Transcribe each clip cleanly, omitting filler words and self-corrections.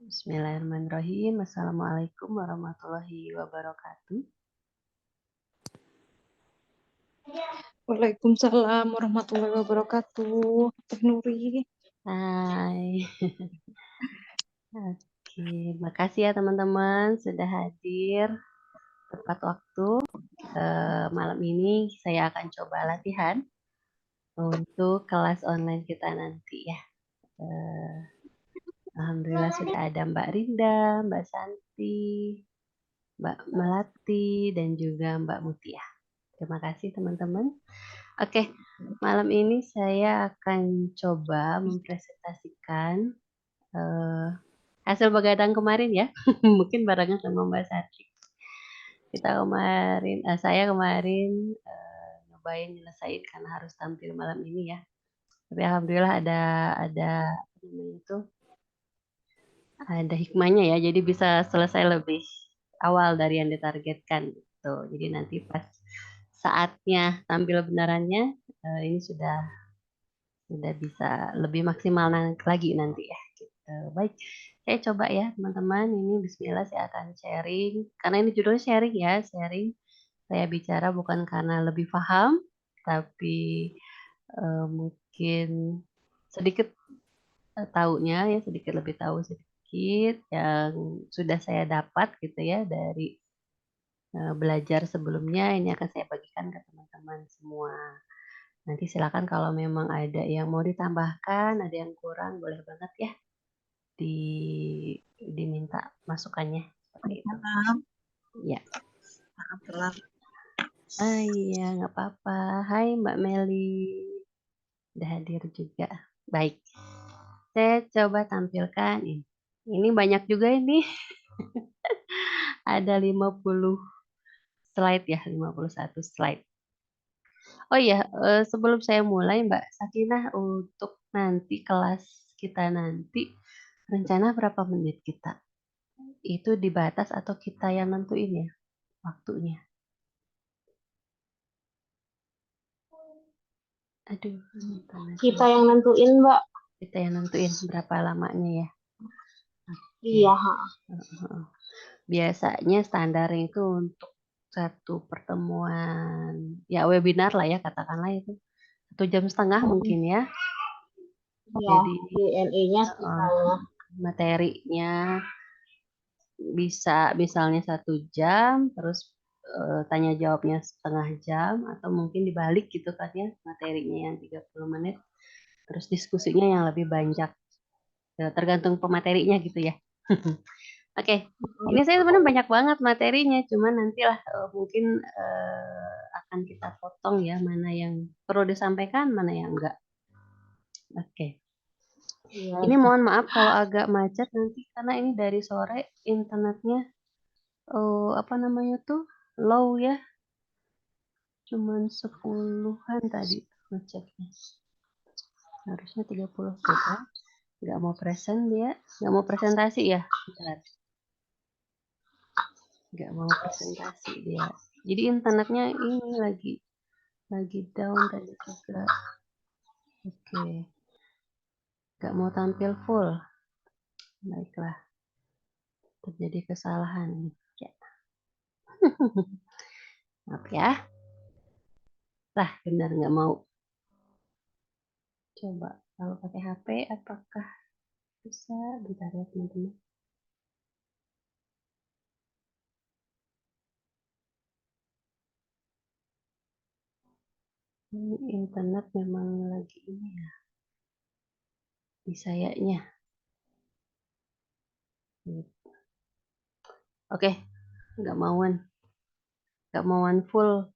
Bismillahirrahmanirrahim. Assalamualaikum warahmatullahi wabarakatuh. Waalaikumsalam warahmatullahi wabarakatuh. Teh Nuri. Hai. Oke, makasih ya teman-teman sudah hadir tepat waktu. Malam ini saya akan coba latihan untuk kelas online kita nanti ya. Alhamdulillah sudah ada Mbak Rinda, Mbak Santi, Mbak Melati, dan juga Mbak Mutia. Terima kasih teman-teman. Oke, malam ini saya akan coba mempresentasikan hasil begadang kemarin ya. Mungkin barengan sama Mbak Santi. Saya kemarin nyobain nyelesain karena harus tampil malam ini ya. Tapi alhamdulillah ada hikmahnya ya. Jadi bisa selesai lebih awal dari yang ditargetkan gitu. Jadi nanti pas saatnya tampil benarannya ini sudah bisa lebih maksimal lagi nanti ya. Gitu. Baik, saya coba ya teman-teman. Ini Bismillah saya akan sharing. Karena ini judulnya sharing ya, sharing. Saya bicara bukan karena lebih paham, tapi mungkin sedikit taunya ya, sedikit lebih tahu sedikit yang sudah saya dapat gitu ya dari belajar sebelumnya. Ini akan saya bagikan ke teman-teman semua. Nanti silakan kalau memang ada yang mau ditambahkan, ada yang kurang, boleh banget ya diminta masukannya seperti itu. Ya. Iya, nggak apa-apa. Hai Mbak Meli, udah hadir juga. Baik, saya coba tampilkan ini. Ini banyak juga ini. Ada 50 slide ya, 51 slide. Oh iya, sebelum saya mulai Mbak Sakinah, untuk nanti kelas kita nanti rencana berapa menit kita? Itu dibatas atau kita yang nentuin ya waktunya? Aduh, Kita yang nentuin, Mbak. Kita yang nentuin berapa lamanya ya? Iya. Biasanya standarnya itu untuk satu pertemuan, ya webinar lah ya katakanlah itu 1,5 jam mungkin ya. Iya, Jadi DNA-nya sisanya. materinya bisa misalnya 1 jam, terus tanya jawabnya 1/2 jam, atau mungkin dibalik gitu kan ya, materinya yang 30 menit, terus diskusinya yang lebih banyak, tergantung pematerinya gitu ya. Oke, ini saya sebenarnya banyak banget materinya, cuman nantilah mungkin akan kita potong ya, mana yang perlu disampaikan, mana yang enggak. Oke. Iya. Ini mohon maaf kalau agak macet nanti karena ini dari sore internetnya apa namanya tuh low ya. Cuman 10-an tadi ngeceknya. Harusnya 30 kan. Nggak mau dia. Nggak mau presentasi ya. Bentar. Nggak mau presentasi dia. Jadi internetnya ini lagi down tadi juga. Oke. Nggak mau tampil full. Baiklah. Terjadi kesalahan. Ya. Maaf ya. Lah, benar nggak mau. Coba kalau pakai HP apakah bisa? Bentar ya teman-teman. Ini internet memang lagi ini ya. Di sayanya. Oke, nggak mauan full.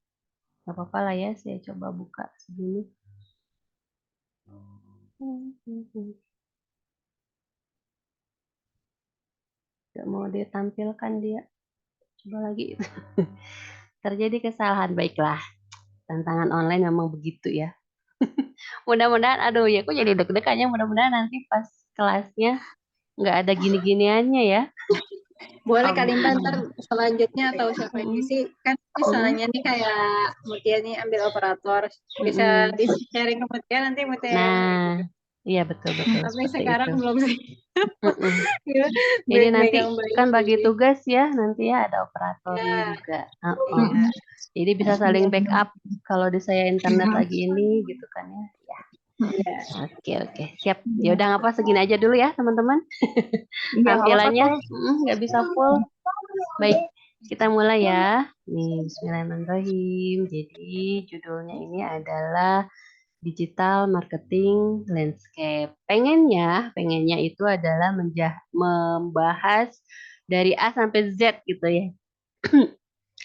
Nggak apa-apa lah ya, saya coba buka segini. Nggak mau ditampilkan dia. Coba lagi. Terjadi kesalahan, baiklah. Tantangan online memang begitu ya. Mudah-mudahan, aduh ya, kok jadi deg-degannya. Mudah-mudahan nanti pas kelasnya nggak ada gini-giniannya ya. Boleh Kak Limba ntar selanjutnya atau siapa yang isi kan misalnya nih kayak Mutia nih ambil operator bisa di sharing ke Mutia nanti Mutia Nah, Iya, betul Tapi seperti sekarang itu. belum sih. Mm-mm. Iya, Jadi nanti megang bayi kan bagi sih. tugas ya, nanti ya ada operatornya Iya, juga. iya. Jadi bisa saling backup kalau di saya internet lagi ini gitu kan ya. Ya, Iya. oke, siap. Ya udah nggak apa segini aja dulu ya teman-teman. Iya, nggak apa-apa Tampilannya tuh. nggak bisa full. Baik, kita mulai ya. Nih, Bismillahirrahmanirrahim. Jadi judulnya ini adalah Digital Marketing Landscape. Pengennya itu adalah membahas dari A sampai Z gitu ya.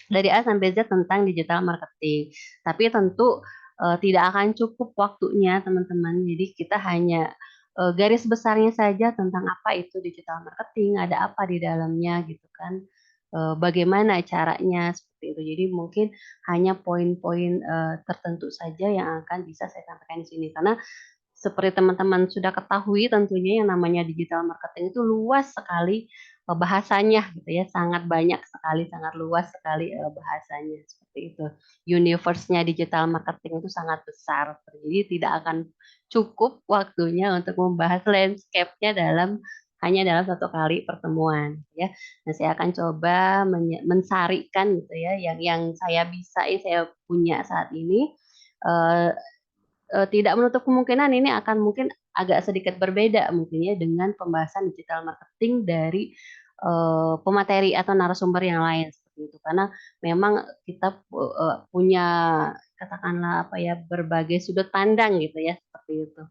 Dari A sampai Z tentang digital marketing. Tapi tentu tidak akan cukup waktunya teman-teman. Jadi kita hanya garis besarnya saja tentang apa itu digital marketing, ada apa di dalamnya gitu kan. Bagaimana caranya seperti itu. Jadi mungkin hanya poin-poin tertentu saja yang akan bisa saya sampaikan di sini. Karena seperti teman-teman sudah ketahui tentunya yang namanya digital marketing itu luas sekali bahasanya gitu ya, sangat banyak sekali, sangat luas sekali bahasanya seperti itu. Universe-nya digital marketing itu sangat besar, jadi tidak akan cukup waktunya untuk membahas landscape-nya hanya dalam satu kali pertemuan ya. Nah, saya akan coba mensarikan gitu ya yang saya bisa, yang saya punya saat ini eh, tidak menutup kemungkinan ini akan mungkin agak sedikit berbeda mungkin ya dengan pembahasan digital marketing dari pemateri atau narasumber yang lain seperti itu. Karena memang kita punya katakanlah apa ya berbagai sudut pandang gitu ya seperti itu.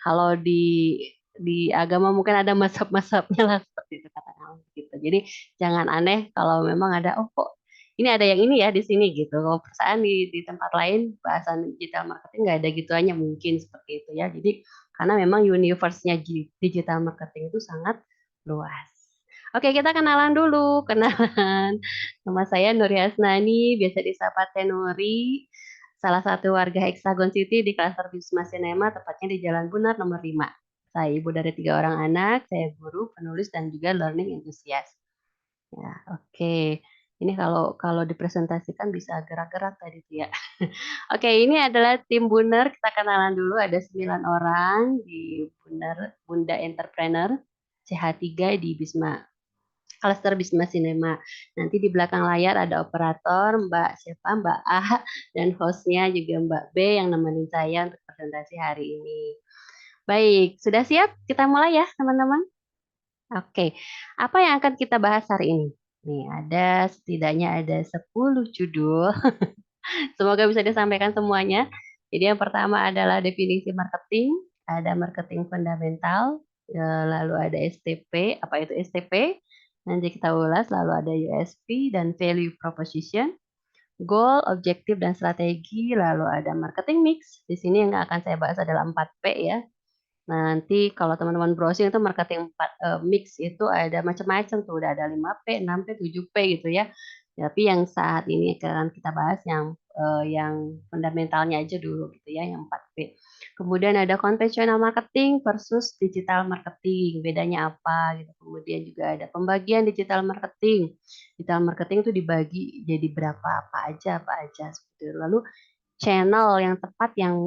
Kalau di agama mungkin ada mazhab-mazhabnya lah seperti itu katakanlah gitu. Jadi jangan aneh kalau memang ada oh kok ini ada yang ini ya di sini gitu. Kalau perasaan di tempat lain bahasan digital marketing nggak ada gituannya mungkin seperti itu ya. Jadi karena memang universe-nya digital marketing itu sangat luas. Oke, kita kenalan dulu. Kenalan. Nama saya Nuri Hasnani, biasa disapa Teh Nuri. Salah satu warga Hexagon City di klaster Wisma Cinema, tepatnya di Jalan Bunar nomor 5. Saya ibu dari 3 orang anak, saya guru, penulis, dan juga learning enthusiast. Ya, oke. Ini kalau kalau dipresentasikan bisa gerak-gerak tadi tuh ya. Oke, ini adalah tim Buner. Kita kenalan dulu. Ada 9 orang di Buner, Bunda Entrepreneur CH3 di Bisma, Cluster Bisma Cinema. Nanti di belakang layar ada operator, Mbak siapa? Mbak A, dan hostnya juga Mbak B yang nemenin saya untuk presentasi hari ini. Baik, sudah siap? Kita mulai ya, teman-teman. Oke, apa yang akan kita bahas hari ini? Nih, setidaknya ada 10 judul. Semoga bisa disampaikan semuanya. Jadi yang pertama adalah definisi marketing, ada marketing fundamental, lalu ada STP, apa itu STP? Nanti kita ulas, lalu ada USP dan value proposition, goal, objektif dan strategi, lalu ada marketing mix. Di sini yang akan saya bahas adalah 4P ya. Nah, nanti kalau teman-teman browsing itu marketing mix itu ada macam-macam tuh, udah ada 5P, 6P, 7P gitu ya. Tapi yang saat ini akan kita bahas yang fundamentalnya aja dulu gitu ya, yang 4P. Kemudian ada konvensional marketing versus digital marketing, bedanya apa gitu. Kemudian juga ada pembagian digital marketing. Digital marketing itu dibagi jadi berapa apa aja seperti itu. Lalu channel yang tepat yang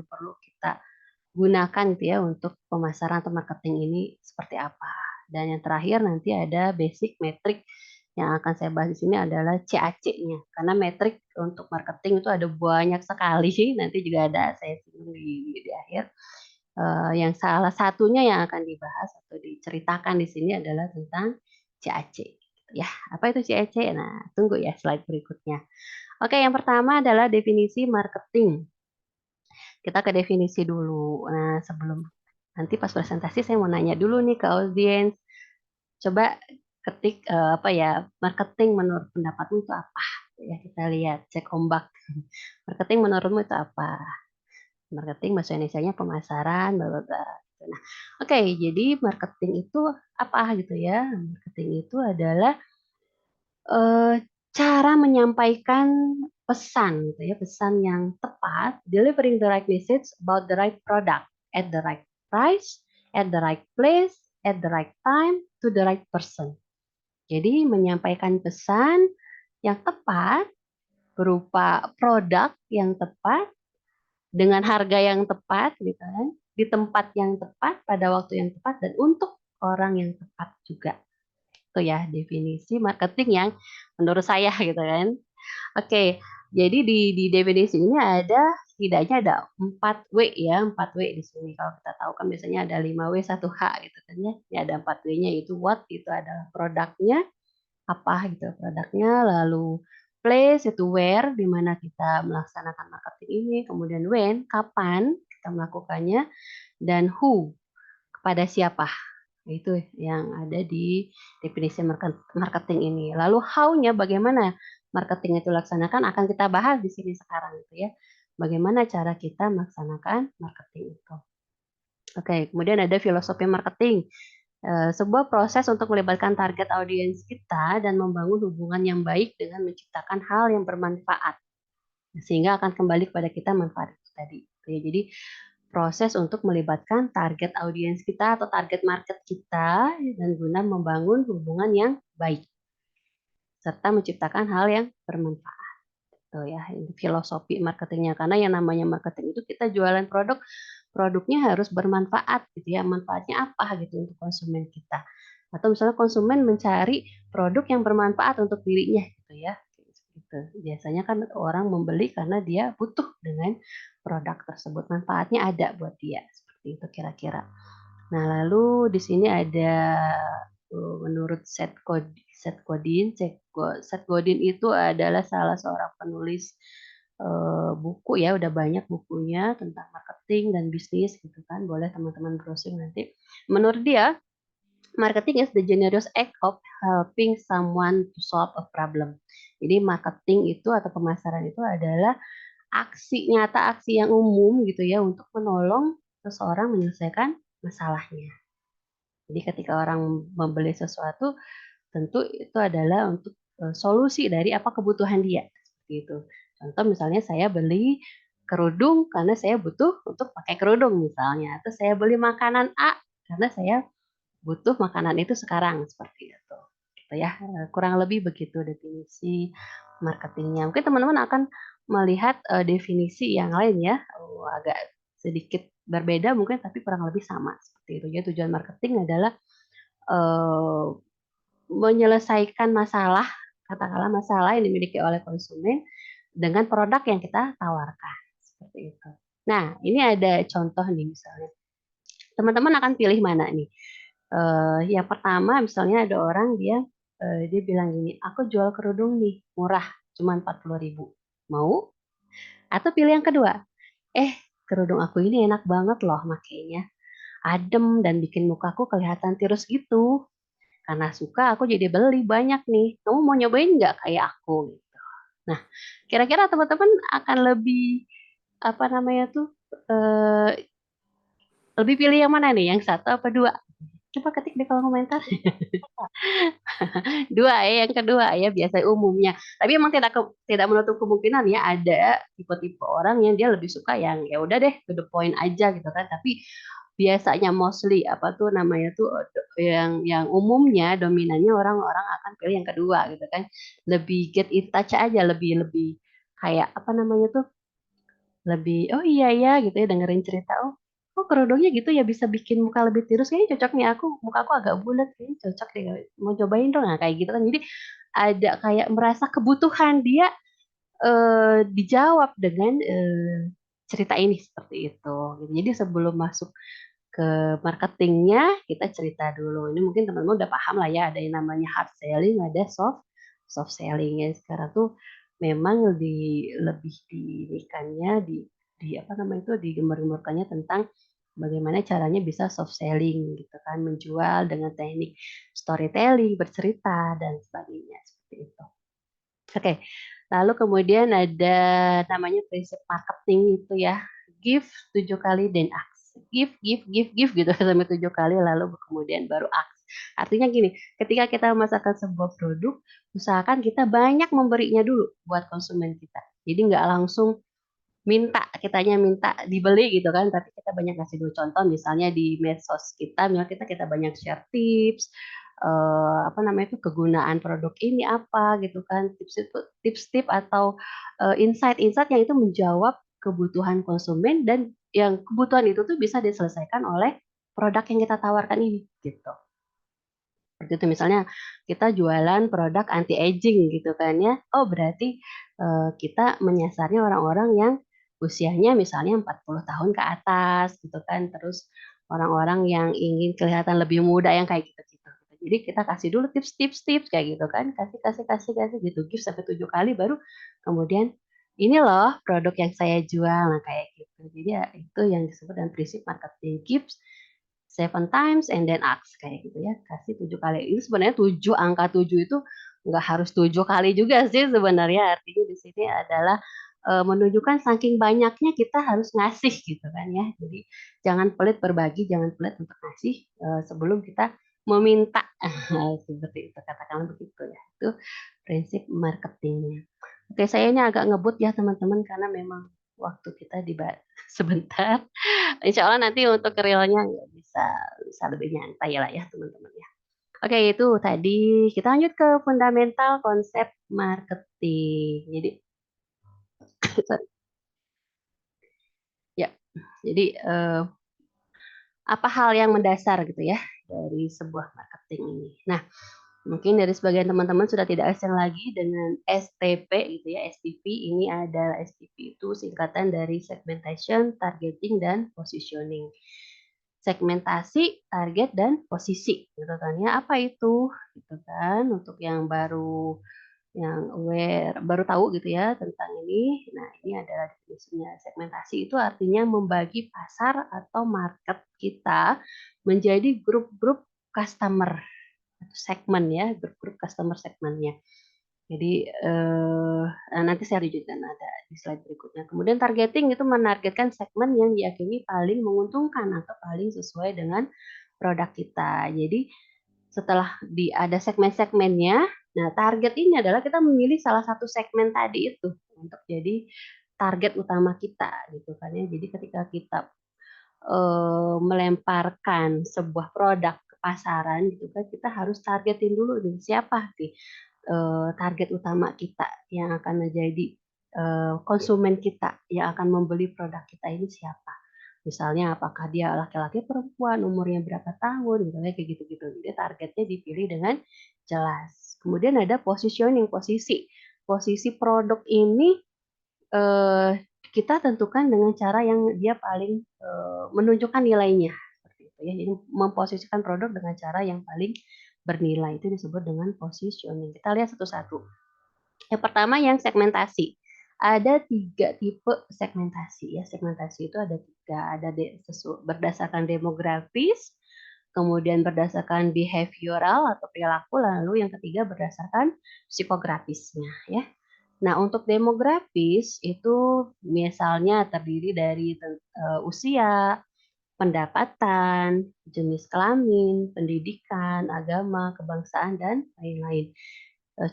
perlu kita gunakan gitu ya untuk pemasaran atau marketing ini seperti apa. Dan yang terakhir nanti ada basic metrik yang akan saya bahas di sini adalah CAC-nya. Karena metrik untuk marketing itu ada banyak sekali. Nanti juga ada saya singgung di akhir. Yang salah satunya yang akan dibahas atau diceritakan di sini adalah tentang CAC. Ya, apa itu CAC? Nah, tunggu ya slide berikutnya. Oke, yang pertama adalah definisi marketing. Kita ke definisi dulu. Nah, sebelum nanti pas presentasi saya mau nanya dulu nih ke audiens. Coba ketik apa ya, marketing menurut pendapatmu itu apa? Ya, kita lihat, cek ombak. Marketing menurutmu itu apa? Marketing bahasa Indonesianya pemasaran, bla bla bla. Nah, oke, jadi marketing itu apa gitu ya? Marketing itu adalah eh, cara menyampaikan pesan gitu ya, pesan yang tepat, delivering the right message about the right product at the right price, at the right place, at the right time, to the right person. Jadi menyampaikan pesan yang tepat berupa produk yang tepat dengan harga yang tepat gitu kan, di tempat yang tepat, pada waktu yang tepat, dan untuk orang yang tepat juga. Itu ya definisi marketing yang menurut saya gitu kan. Oke, jadi di definisi ini ada setidaknya ada 4 W ya, 4 W di sini. Kalau kita tahu kan biasanya ada 5 W, 1 H gitu kan ya. Ini ada 4 W-nya, itu what, itu adalah produknya, apa gitu produknya, lalu place itu where, di mana kita melaksanakan marketing ini, kemudian when, kapan kita melakukannya, dan who, kepada siapa. Itu yang ada di definisi marketing ini. Lalu how-nya bagaimana marketing itu laksanakan akan kita bahas di sini sekarang gitu ya. Bagaimana cara kita melaksanakan marketing itu. Oke, kemudian ada filosofi marketing. Sebuah proses untuk melibatkan target audiens kita dan membangun hubungan yang baik dengan menciptakan hal yang bermanfaat. Sehingga akan kembali kepada kita manfaat itu tadi. Jadi proses untuk melibatkan target audiens kita atau target market kita dan guna membangun hubungan yang baik serta menciptakan hal yang bermanfaat. Itu ya, ini filosofi marketingnya. Karena yang namanya marketing itu kita jualan produk, produknya harus bermanfaat gitu ya. Manfaatnya apa gitu untuk konsumen kita. Atau misalnya konsumen mencari produk yang bermanfaat untuk dirinya gitu ya. Gitu. Biasanya kan orang membeli karena dia butuh dengan produk tersebut. Manfaatnya ada buat dia. Seperti itu kira-kira. Nah, lalu di sini ada menurut Seth Godin itu adalah salah seorang penulis buku ya, udah banyak bukunya tentang marketing dan bisnis gitu kan. Boleh teman-teman browsing nanti. Menurut dia, marketing is the generous act of helping someone to solve a problem. Jadi marketing itu atau pemasaran itu adalah aksi nyata, aksi yang umum gitu ya untuk menolong seseorang menyelesaikan masalahnya. Jadi ketika orang membeli sesuatu, tentu itu adalah untuk solusi dari apa kebutuhan dia. Seperti itu. Contoh misalnya saya beli kerudung karena saya butuh untuk pakai kerudung misalnya. Atau saya beli makanan A karena saya butuh makanan itu sekarang. Seperti itu. Gitu ya. Kurang lebih begitu definisi marketingnya. Mungkin teman-teman akan melihat definisi yang lain ya. Agak sedikit berbeda mungkin tapi kurang lebih sama seperti itu. Jadi tujuan marketing adalah menyelesaikan masalah, katakanlah masalah yang dimiliki oleh konsumen dengan produk yang kita tawarkan. Seperti itu. Nah, ini ada contoh nih misalnya. Teman-teman akan pilih mana nih? Yang pertama misalnya ada orang dia bilang gini, aku jual kerudung nih, murah, cuma 40.000. Mau? Atau pilih yang kedua, kerudung aku ini enak banget loh makainya. Adem dan bikin mukaku kelihatan tirus gitu. Karena suka aku jadi beli banyak nih. Kamu mau nyobain nggak kayak aku? Gitu. Nah, kira-kira teman-teman akan lebih apa namanya tuh lebih pilih yang mana nih? Yang satu apa dua? Coba ketik di kolom komentar. Dua ya, yang kedua ya biasa umumnya. Tapi emang tidak menutup kemungkinan ya ada tipe-tipe orang yang dia lebih suka yang ya udah deh to the point aja gitu kan. Tapi biasanya mostly apa tuh namanya tuh yang umumnya dominannya orang-orang akan pilih yang kedua gitu kan. Lebih get in touch aja, lebih lebih kayak apa namanya tuh lebih oh iya ya gitu ya dengerin cerita oh kerudungnya gitu ya bisa bikin muka lebih tirus kayaknya cocok nih aku muka aku agak bulat kayaknya cocok deh mau cobain dong nah, kayak gitu kan jadi ada kayak merasa kebutuhan dia dijawab dengan cerita ini seperti itu gitu. Jadi sebelum masuk ke marketingnya kita cerita dulu ini mungkin teman-teman udah paham lah ya ada yang namanya hard selling ada soft selling ya sekarang tuh memang lebih dinikannya di apa namanya itu digembar-gemborkannya tentang bagaimana caranya bisa soft selling gitu kan menjual dengan teknik storytelling bercerita dan sebagainya seperti itu. Oke, lalu kemudian ada namanya prinsip marketing itu ya give 7 kali then ask give gitu sampai 7 kali lalu kemudian baru ask. Artinya gini, ketika kita memasarkan sebuah produk, usahakan kita banyak memberinya dulu buat konsumen kita. Jadi nggak langsung kitanya minta dibeli gitu kan, tapi kita banyak kasih dulu contoh misalnya di medsos kita, misalnya kita banyak share tips, apa namanya itu kegunaan produk ini apa gitu kan, tips-tips atau insight-insight yang itu menjawab kebutuhan konsumen dan yang kebutuhan itu tuh bisa diselesaikan oleh produk yang kita tawarkan ini gitu. Seperti itu misalnya kita jualan produk anti aging gitu kan ya. Oh, berarti kita menyasarnya orang-orang yang usianya misalnya 40 tahun ke atas gitu kan. Terus orang-orang yang ingin kelihatan lebih muda yang kayak gitu-gitu. Jadi kita kasih dulu tips kayak gitu kan. Kasih gitu. Gift sampai 7 kali baru kemudian ini loh produk yang saya jual. Nah, kayak gitu. Jadi ya itu yang disebut dengan prinsip marketing gifts 7 times and then ask kayak gitu ya, kasih 7 kali. Ini sebenarnya angka 7 itu nggak harus 7 kali juga sih sebenarnya, artinya di sini adalah menunjukkan saking banyaknya kita harus ngasih gitu kan ya. Jadi jangan pelit berbagi, jangan pelit untuk ngasih sebelum kita meminta. Seperti itu, katakanlah begitu ya. Itu prinsip marketingnya. Oke, saya ini agak ngebut ya teman-teman karena memang waktu kita sebentar. Insya Allah nanti untuk realnya bisa bisa lebih nyantai lah ya teman-teman ya. Oke, itu tadi kita lanjut ke fundamental konsep marketing. Jadi sorry. Ya, jadi apa hal yang mendasar gitu ya dari sebuah marketing ini. Nah, mungkin dari sebagian teman-teman sudah tidak asing lagi dengan STP gitu ya. STP ini adalah STP itu singkatan dari segmentation, targeting, dan positioning. Segmentasi, target, dan posisi gitu kan ya. Apa itu? Gitu kan untuk yang baru tahu gitu ya tentang ini. Nah, ini adalah definisinya. Segmentasi itu artinya membagi pasar atau market kita menjadi grup-grup customer atau segmen ya, grup-grup customer segmennya. Jadi nanti saya lanjutkan ada di slide berikutnya. Kemudian targeting itu menargetkan segmen yang diyakini paling menguntungkan atau paling sesuai dengan produk kita. Jadi setelah ada segmen-segmennya, nah target ini adalah kita memilih salah satu segmen tadi itu untuk jadi target utama kita gitu kan ya. Jadi ketika kita melemparkan sebuah produk ke pasaran gitu kan, kita harus targetin dulu nih siapa nih target utama kita yang akan menjadi konsumen kita yang akan membeli produk kita ini siapa. Misalnya apakah dia laki-laki perempuan, umurnya berapa tahun, misalnya kayak gitu-gitu. Jadi targetnya dipilih dengan jelas. Kemudian ada positioning, posisi produk ini kita tentukan dengan cara yang dia paling menunjukkan nilainya seperti itu ya. Jadi memposisikan produk dengan cara yang paling bernilai itu disebut dengan positioning. Kita lihat satu-satu. Yang pertama yang segmentasi. Ada 3 tipe segmentasi ya. Segmentasi itu ada 3, ada berdasarkan demografis, kemudian berdasarkan behavioral atau perilaku, lalu yang ketiga berdasarkan psikografisnya ya. Nah, untuk demografis itu misalnya terdiri dari usia, pendapatan, jenis kelamin, pendidikan, agama, kebangsaan, dan lain-lain.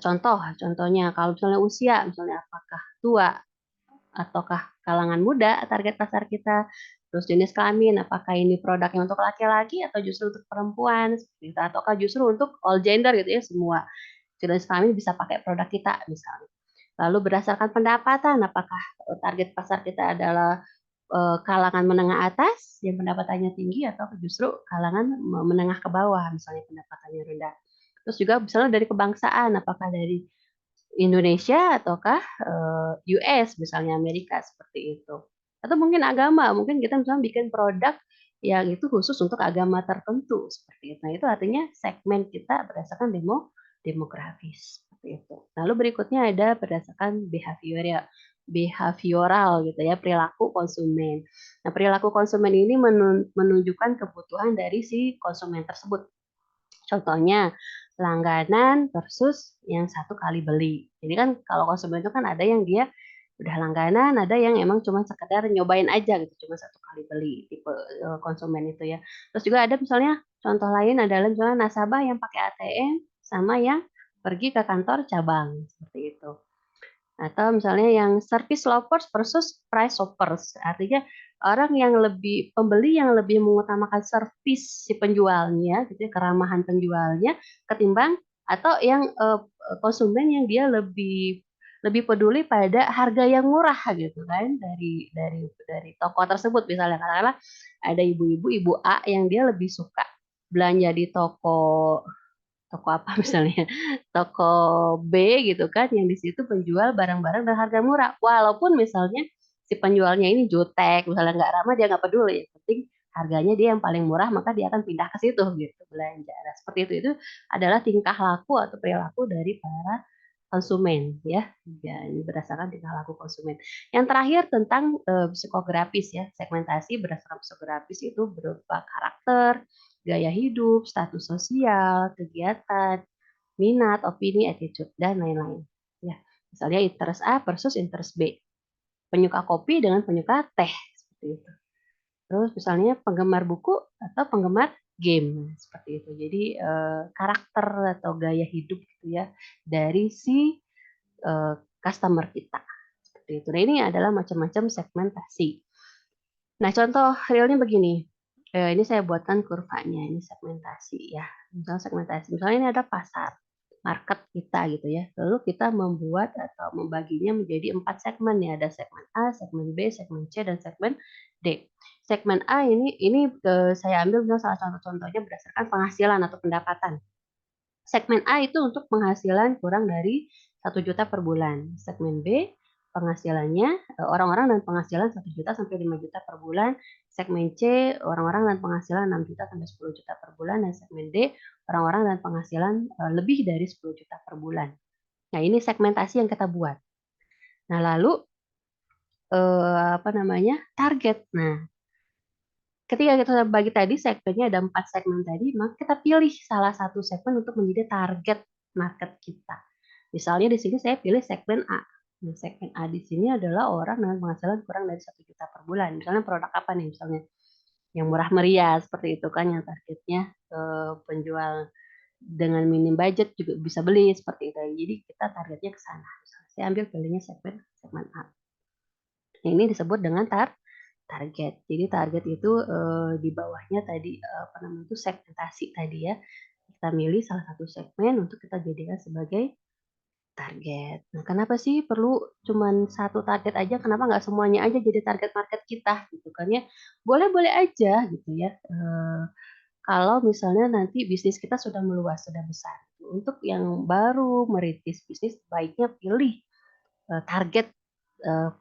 Contohnya kalau misalnya usia, misalnya apakah tua ataukah kalangan muda target pasar kita, terus jenis kelamin, apakah ini produknya untuk laki-laki atau justru untuk perempuan, seperti itu, ataukah justru untuk all gender gitu ya, semua jenis kelamin bisa pakai produk kita misalnya. Lalu berdasarkan pendapatan, apakah target pasar kita adalah kalangan menengah atas yang pendapatannya tinggi atau justru kalangan menengah ke bawah misalnya pendapatannya rendah. Terus juga misalnya dari kebangsaan, apakah dari Indonesia ataukah US misalnya Amerika seperti itu. Atau mungkin agama, mungkin kita misalnya bikin produk yang itu khusus untuk agama tertentu seperti itu. Nah, itu artinya segmen kita berdasarkan demografis seperti itu. Lalu berikutnya ada berdasarkan behavioral gitu ya, perilaku konsumen. Nah, perilaku konsumen ini menunjukkan kebutuhan dari si konsumen tersebut. Contohnya langganan versus yang 1 kali beli. Jadi kan kalau konsumen itu kan ada yang dia udah langganan, ada yang emang cuma sekedar nyobain aja gitu, cuma 1 kali beli tipe konsumen itu ya. Terus juga ada misalnya contoh lain adalah misalnya nasabah yang pakai ATM sama yang pergi ke kantor cabang seperti itu. Atau misalnya yang service lovers versus price shoppers. Artinya orang yang pembeli yang lebih mengutamakan servis si penjualnya, gitu ya, keramahan penjualnya, ketimbang atau yang konsumen yang dia lebih lebih peduli pada harga yang murah gitu kan dari toko tersebut. Misalnya katakanlah ada ibu A yang dia lebih suka belanja di toko toko apa misalnya, toko B gitu kan, yang di situ penjual barang-barang dengan harga murah. Walaupun misalnya si penjualnya ini jutek, misalnya nggak ramah, dia nggak peduli. Yang penting harganya dia yang paling murah, maka dia akan pindah ke situ gitu belanja. Nah, seperti itu adalah tingkah laku atau perilaku dari para konsumen ya. Ya, ini berdasarkan tingkah laku konsumen. Yang terakhir tentang psikografis ya, segmentasi berdasarkan psikografis itu berupa karakter, gaya hidup, status sosial, kegiatan, minat, opini, attitude, dan lain-lain. Ya, misalnya interest A versus interest B. Penyuka kopi dengan penyuka teh seperti itu. Terus misalnya penggemar buku atau penggemar game seperti itu. Jadi karakter atau gaya hidup gitu ya dari si customer kita seperti itu. Nah, ini adalah macam-macam segmentasi. Nah, contoh realnya begini. Ini saya buatkan kurvanya, ini segmentasi ya. Misalnya segmentasi, misalnya ini ada pasar, market kita gitu ya. Lalu kita membuat atau membaginya menjadi 4 segmen ya. Ada segmen A, segmen B, segmen C, dan segmen D. Segmen A ini saya ambil salah satu contohnya berdasarkan penghasilan atau pendapatan. Segmen A itu untuk penghasilan kurang dari 1 juta per bulan. Segmen B penghasilannya orang-orang dan penghasilan 1 juta sampai 5 juta per bulan. Segmen C orang-orang dan penghasilan 6 juta sampai 10 juta per bulan, dan segmen D orang-orang dan penghasilan lebih dari 10 juta per bulan. Nah, ini segmentasi yang kita buat. Nah, lalu apa namanya? Target. Nah, ketika kita bagi tadi segmennya ada 4 segmen tadi, maka kita pilih salah satu segmen untuk menjadi target market kita. Misalnya di sini saya pilih segmen A. Nah, segmen A di sini adalah orang dengan penghasilan kurang dari 1 juta per bulan. Misalnya produk apa nih? Misalnya yang murah meriah seperti itu kan, yang targetnya penjual dengan minim budget juga bisa beli seperti itu. Jadi kita targetnya ke sana. Saya ambil pilihnya segmen A. Ini disebut dengan target. Jadi target itu di bawahnya tadi apa namanya itu segmentasi tadi ya. Kita milih salah satu segmen untuk kita jadikan sebagai target. Nah, kenapa sih perlu cuman satu target aja? Kenapa nggak semuanya aja jadi target market kita gitu kan ya? Boleh-boleh aja gitu ya. Kalau misalnya nanti bisnis kita sudah meluas, sudah besar. Untuk yang baru merintis bisnis, baiknya pilih target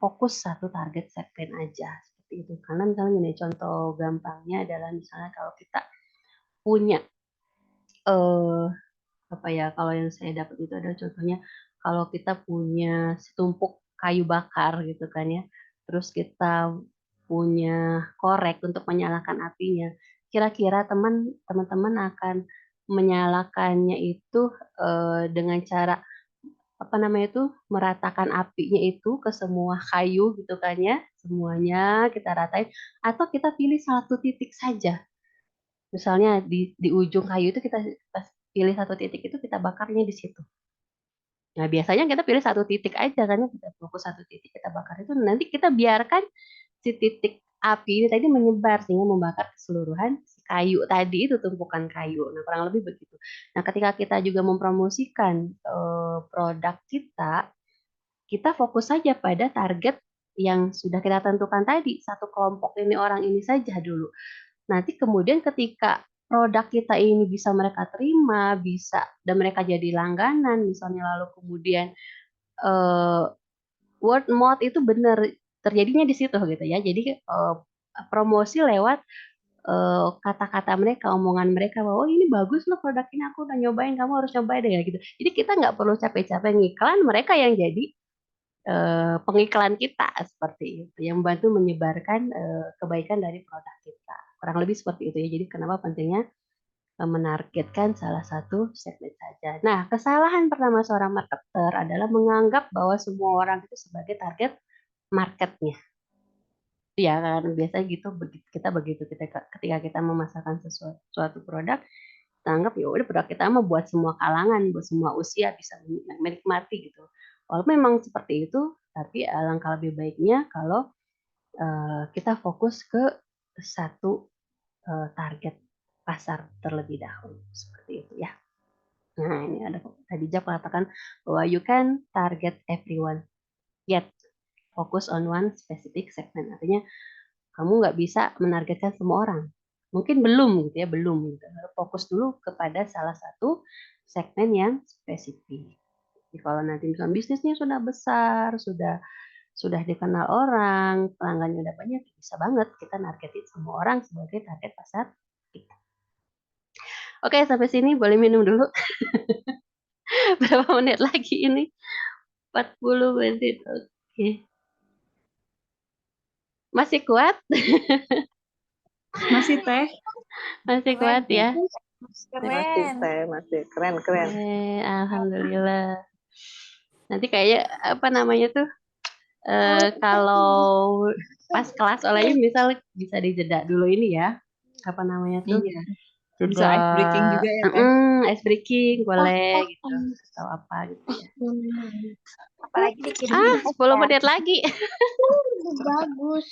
fokus satu target segmen aja seperti itu. Karena misalnya ini contoh gampangnya adalah misalnya kalau kita punya eh, apa ya, kalau yang saya dapat itu adalah contohnya kalau kita punya setumpuk kayu bakar gitu kan ya, terus kita punya korek untuk menyalakan apinya, kira-kira teman-teman akan menyalakannya itu dengan cara apa namanya itu meratakan apinya itu ke semua kayu gitu kan ya, semuanya kita ratain, atau kita pilih satu titik saja. Misalnya di ujung kayu itu kita pilih satu titik itu kita bakarnya di situ. Nah, biasanya kita pilih satu titik aja kan ya, kita fokus satu titik kita bakar itu, nanti kita biarkan si titik api ini tadi menyebar sehingga membakar keseluruhan si kayu tadi itu, tumpukan kayu. Nah, kurang lebih begitu. Nah, ketika kita juga mempromosikan produk kita fokus saja pada target yang sudah kita tentukan tadi, satu kelompok ini orang ini saja dulu. Nanti kemudian ketika produk kita ini bisa mereka terima, bisa dan mereka jadi langganan, misalnya lalu kemudian eh, word mouth itu benar terjadinya di situ gitu ya. Jadi promosi lewat kata-kata mereka, omongan mereka bahwa oh ini bagus loh produk ini, aku udah nyobain, kamu harus cobain deh gitu. Jadi kita nggak perlu capek-capek ngiklan, mereka yang jadi pengiklan kita seperti itu, yang membantu menyebarkan kebaikan dari produk kita. Kurang lebih seperti itu ya. Jadi kenapa pentingnya menargetkan salah satu segmen saja. Nah, kesalahan pertama seorang marketer adalah menganggap bahwa semua orang itu sebagai target marketnya. Ya kan, biasanya gitu, ketika kita memasarkan suatu produk, kita anggap ya udah produk kita mah buat semua kalangan, buat semua usia bisa menikmati gitu. Walaupun memang seperti itu, tapi alangkah lebih baiknya kalau kita fokus ke satu target pasar terlebih dahulu seperti itu ya. Nah, ini ada tadi Jack mengatakan bahwa you can target everyone, yet focus on one specific segment. Artinya kamu nggak bisa menargetkan semua orang. Mungkin belum gitu ya, belum gitu. Fokus dulu kepada salah satu segmen yang spesifik. Jadi kalau nanti misalnya bisnisnya sudah besar, sudah dikenal orang, pelanggannya udah banyak, bisa banget kita nargetin semua orang sebagai target pasar kita. Oke, sampai sini boleh minum dulu. Berapa menit lagi ini? 40 menit. Oke. Masih kuat? Masih teh? Masih kuat ya? Masih Masih keren. teh, masih keren. Alhamdulillah. Nanti kayak apa namanya tuh? Kalau pas kelas olehnya misal bisa dijeda dulu ini ya. Apa namanya tuh? Iya. Bisa Jeda ice breaking juga ya teh. ice breaking boleh gitu. Atau apa gitu ya. Apalagi bikin 10 menit lagi. bagus.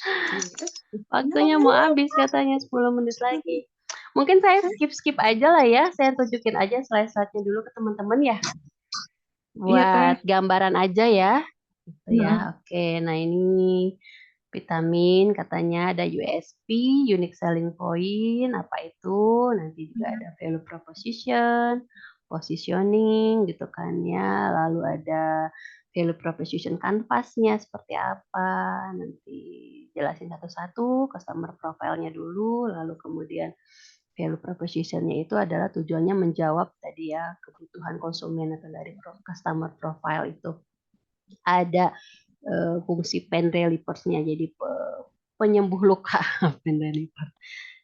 Waktunya mau habis katanya 10 menit lagi. Mungkin saya skip aja lah ya. Saya tunjukin aja slide-slide-nya dulu ke teman-teman ya. Iya teh. Buat gambaran aja ya. Gitu ya. Oke, nah ini vitamin katanya ada USP, unique selling point, apa itu? Nanti juga ada value proposition, positioning gitu kan ya. Lalu ada value proposition canvasnya seperti apa. Nanti jelasin satu-satu, customer profile-nya dulu, lalu kemudian value proposition-nya itu adalah tujuannya menjawab tadi ya kebutuhan konsumen atau dari customer profile itu. Ada fungsi pain relievers-nya, jadi penyembuh luka pain reliever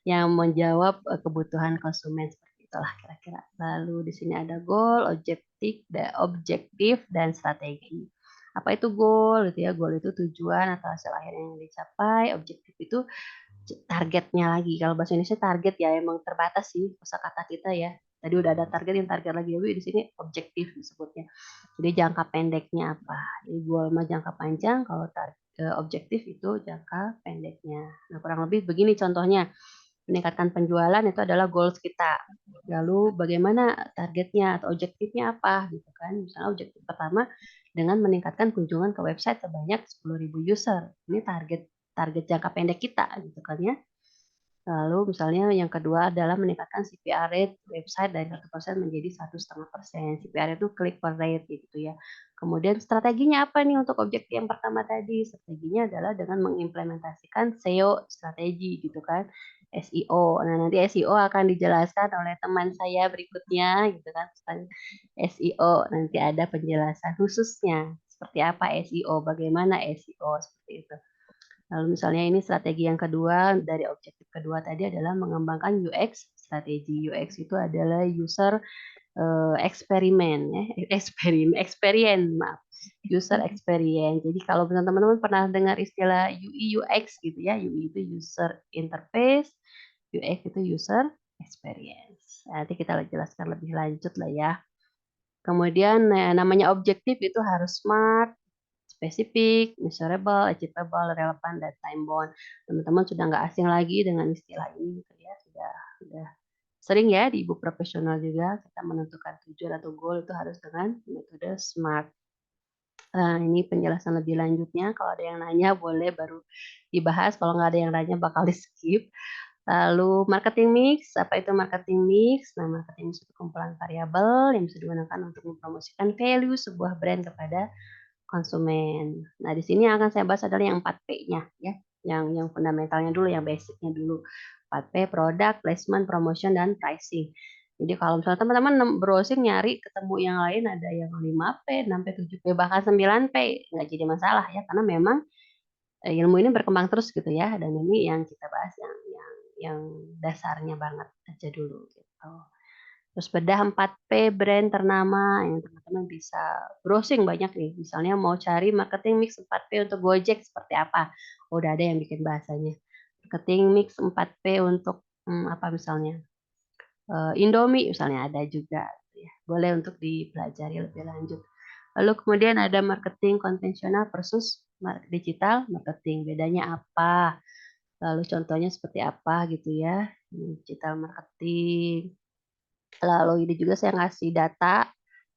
yang menjawab kebutuhan konsumen seperti itulah kira-kira. Lalu di sini ada goal, objektif dan strategi. Apa itu goal? Gitu ya. Goal itu tujuan atau hasil akhir yang dicapai. Objektif itu targetnya lagi. Kalau bahasa Indonesia target ya emang terbatas sih kosakata kita ya. Tadi udah ada target yang target lagi, tapi di sini objektif disebutnya. Jadi jangka pendeknya apa? Jadi goal mah jangka panjang, kalau objektif itu jangka pendeknya. Nah, kurang lebih begini contohnya. Meningkatkan penjualan itu adalah goals kita. Lalu bagaimana targetnya atau objektifnya apa gitu kan? Misalnya objektif pertama dengan meningkatkan kunjungan ke website sebanyak 10.000 user. Ini target target jangka pendek kita gitu kan ya. Lalu misalnya yang kedua adalah meningkatkan CPR rate website dari 1% menjadi 1,5%. CPR itu click per rate gitu ya. Kemudian strateginya apa nih untuk objektif yang pertama tadi? Strateginya adalah dengan mengimplementasikan SEO strategi gitu kan. SEO. Nah, nanti SEO akan dijelaskan oleh teman saya berikutnya gitu kan. SEO nanti ada penjelasan khususnya seperti apa SEO, bagaimana SEO seperti itu. Lalu misalnya ini strategi yang kedua dari objektif kedua tadi adalah mengembangkan UX strategi. UX itu adalah user eksperimen ya, experience maaf. User experience. Jadi kalau teman-teman pernah dengar istilah UI UX gitu ya, UI itu user interface, UX itu user experience. Nanti kita jelaskan lebih lanjut lah ya. Kemudian namanya objektif itu harus smart, spesifik, measurable, achievable, relevan, dan time bound. Teman-teman sudah nggak asing lagi dengan istilah ini, gitu ya. Sudah sering ya di ibu profesional juga kita menentukan tujuan atau goal itu harus dengan metode SMART. Ini penjelasan lebih lanjutnya. Kalau ada yang nanya boleh baru dibahas. Kalau nggak ada yang nanya bakal di skip. Lalu marketing mix, apa itu marketing mix? Nah, marketing mix itu kumpulan variabel yang bisa digunakan untuk mempromosikan value sebuah brand kepada konsumen. Nah, di sini yang akan saya bahas adalah yang 4P-nya ya. Yang fundamentalnya dulu, yang basicnya dulu. 4P, product, placement, promotion, dan pricing. Jadi kalau misalnya teman-teman browsing nyari ketemu yang lain ada yang 5P, 6P, 7P, bahkan 9P, nggak jadi masalah ya karena memang ilmu ini berkembang terus gitu ya dan ini yang kita bahas yang dasarnya banget aja dulu gitu. Terus bedah 4P brand ternama yang teman-teman bisa browsing banyak nih. Misalnya mau cari marketing mix 4P untuk Gojek seperti apa. Udah ada yang bikin bahasanya. Marketing mix 4P untuk apa misalnya. Indomie misalnya ada juga. Ya. Boleh untuk dipelajari lebih lanjut. Lalu kemudian ada marketing konvensional versus digital marketing. Bedanya apa? Lalu contohnya seperti apa gitu ya. Digital marketing. Lalu ini juga saya ngasih data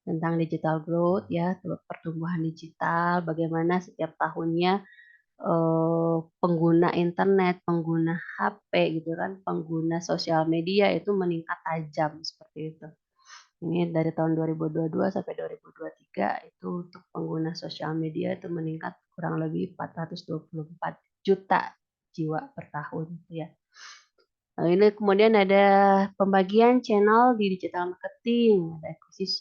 tentang digital growth ya, pertumbuhan digital, bagaimana setiap tahunnya pengguna internet, pengguna HP gitu kan, pengguna sosial media itu meningkat tajam seperti itu. Ini dari tahun 2022 sampai 2023 itu untuk pengguna sosial media itu meningkat kurang lebih 424 juta jiwa per tahun ya. Nah, ini kemudian ada pembagian channel di digital marketing,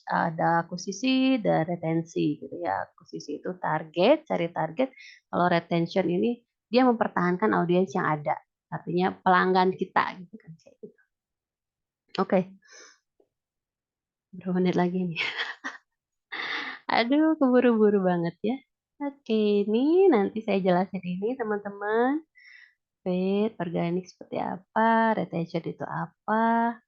ada akuisisi dan retensi gitu ya. Akuisisi itu target, cari target. Kalau retention ini dia mempertahankan audiens yang ada, artinya pelanggan kita gitu kan kayak gitu. Oke. Berapa menit lagi nih? Aduh, keburu-buru banget ya. Oke, ini nanti saya jelasin ini teman-teman. Paid, organik seperti apa, retention itu apa,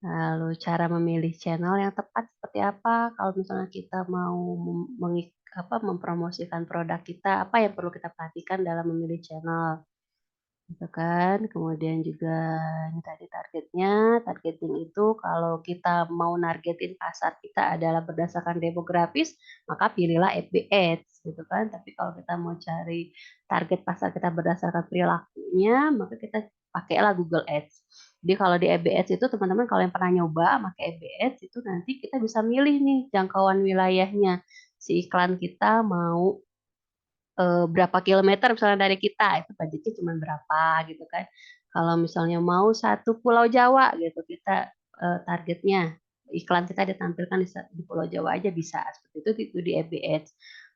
lalu cara memilih channel yang tepat seperti apa. Kalau misalnya kita mau mempromosikan produk kita, apa yang perlu kita perhatikan dalam memilih channel. Gitu kan. Kemudian juga ini tadi targeting itu kalau kita mau nargetin pasar kita adalah berdasarkan demografis, maka pilihlah FB Ads gitu kan. Tapi kalau kita mau cari target pasar kita berdasarkan perilakunya, maka kita pakailah Google Ads. Jadi kalau di FB Ads itu teman-teman kalau yang pernah nyoba pakai FB Ads itu nanti kita bisa milih nih jangkauan wilayahnya. Si iklan kita mau berapa kilometer misalnya dari kita, itu budgetnya cuma berapa gitu kan. Kalau misalnya mau satu Pulau Jawa gitu, kita targetnya iklan kita ditampilkan di Pulau Jawa aja bisa. Seperti itu di FB Ads.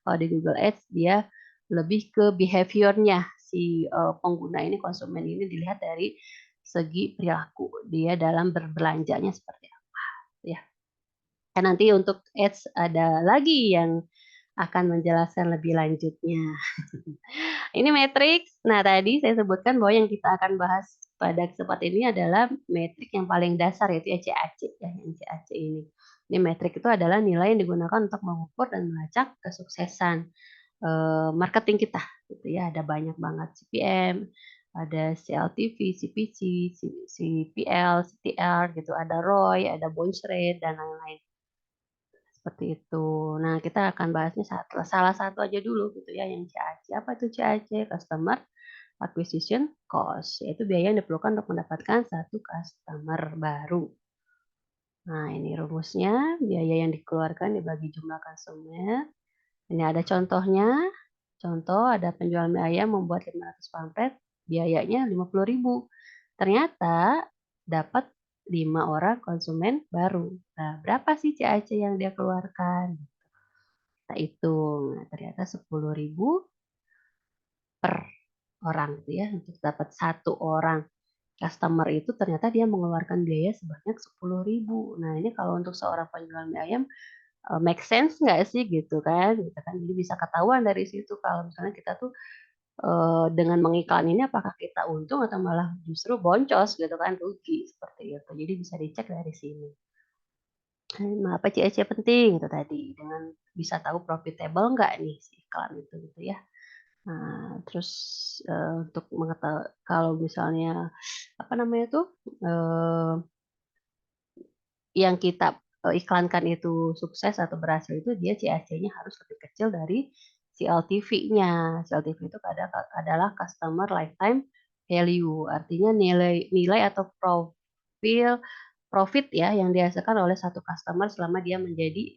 Kalau di Google Ads dia lebih ke behaviornya si pengguna ini, konsumen ini dilihat dari segi perilaku dia dalam berbelanjanya seperti apa ya. Dan nanti untuk ads ada lagi yang akan menjelaskan lebih lanjutnya. Ini matriks. Nah, tadi saya sebutkan bahwa yang kita akan bahas pada kesempatan ini adalah metrik yang paling dasar yaitu CAC ya, yang CAC ini. Ini metrik itu adalah nilai yang digunakan untuk mengukur dan melacak kesuksesan marketing kita gitu ya. Ada banyak banget CPM, ada CLTV, CPC, CPL, CTR gitu, ada ROI, ada bounce rate dan lain-lain. Seperti itu. Nah, kita akan bahasnya salah satu aja dulu gitu ya yang CAC. Apa itu CAC? Customer Acquisition Cost, yaitu biaya yang diperlukan untuk mendapatkan satu customer baru. Nah, ini rumusnya, biaya yang dikeluarkan dibagi jumlah konsumen. Ini ada contohnya. Contoh, ada penjual mie ayam membuat 500 pamflet, biayanya 50.000. Ternyata dapat 5 orang konsumen baru. Nah, berapa sih CAC yang dia keluarkan? Kita hitung. Nah, ternyata 10.000 per orang gitu ya. Untuk dapat satu orang customer itu ternyata dia mengeluarkan biaya sebanyak 10.000. Nah, ini kalau untuk seorang penjual mie ayam make sense nggak sih gitu kan? Gitu kan. Jadi bisa ketahuan dari situ kalau misalnya kita tuh dengan mengiklan ini apakah kita untung atau malah justru boncos gitu kan, rugi seperti itu. Jadi bisa dicek dari sini. Nah, apa CAC penting itu tadi dengan bisa tahu profitable nggak nih si iklan itu gitu ya. Nah, terus untuk mengetahui kalau misalnya apa namanya tuh yang kita iklankan itu sukses atau berhasil itu dia CAC-nya harus lebih kecil dari CLTV-nya. CLTV itu adalah customer lifetime value, artinya nilai atau profit ya yang dihasilkan oleh satu customer selama dia menjadi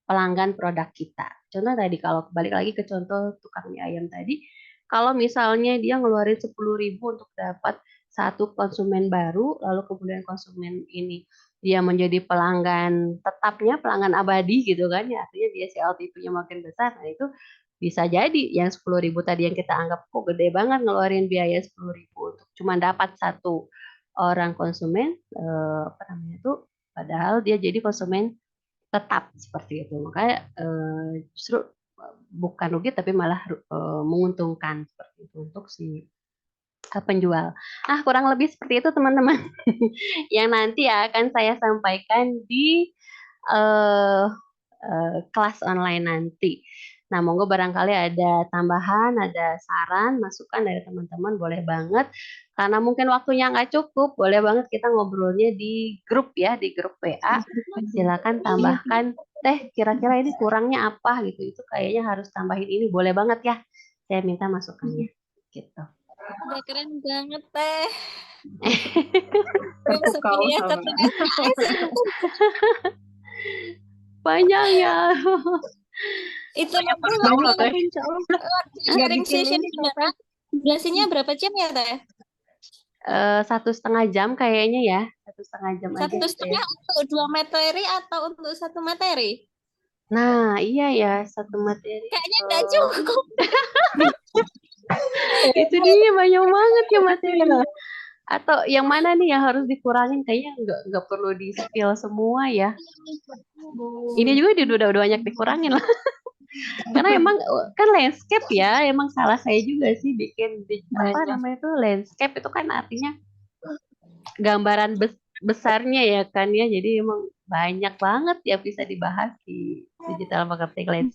pelanggan produk kita. Contoh tadi kalau balik lagi ke contoh tukang mie ayam tadi, kalau misalnya dia ngeluarin 10.000 untuk dapat satu konsumen baru, lalu kemudian konsumen ini dia menjadi pelanggan tetapnya, pelanggan abadi gitu kan ya, artinya dia CLTV-nya makin besar, nah itu bisa jadi yang 10.000 tadi yang kita anggap kok gede banget ngeluarin biaya 10.000 untuk cuma dapat satu orang konsumen apa namanya itu, padahal dia jadi konsumen tetap seperti itu. Makanya justru bukan rugi tapi malah menguntungkan seperti itu untuk si penjual. Kurang lebih seperti itu teman-teman. Yang nanti akan saya sampaikan di kelas online nanti. Nah, monggo barangkali ada tambahan, ada saran, masukan dari teman-teman, boleh banget. Karena mungkin waktunya nggak cukup, boleh banget kita ngobrolnya di grup ya, di grup WA. Silakan tambahkan, Teh, kira-kira ini kurangnya apa gitu. Itu kayaknya harus tambahin ini, boleh banget ya. Saya minta masukannya, gitu. Udah keren banget teh. Belum Terpukau sepilih sama. satu SKS itu. Panjang ya. Itu Banyak nanti tahu loh waktu teh. Nggak sharing bikin session ini beneran. Durasinya berapa jam ya teh? 1,5 jam kayaknya ya. 1,5 jam aja. 1,5 untuk 2 materi atau untuk 1 materi? Nah, iya ya, 1 materi. Kayaknya nggak cukup. Itu dia banyak banget ya materinya. Atau yang mana nih yang harus dikurangin? Kayaknya nggak perlu di spill semua ya. Ini juga udah banyak dikurangin lah. Karena emang kan landscape ya, emang salah saya juga sih bikin apa namanya itu landscape itu kan artinya gambaran besarnya ya kan ya. Jadi emang banyak banget ya bisa dibahas di digital marketing landscape.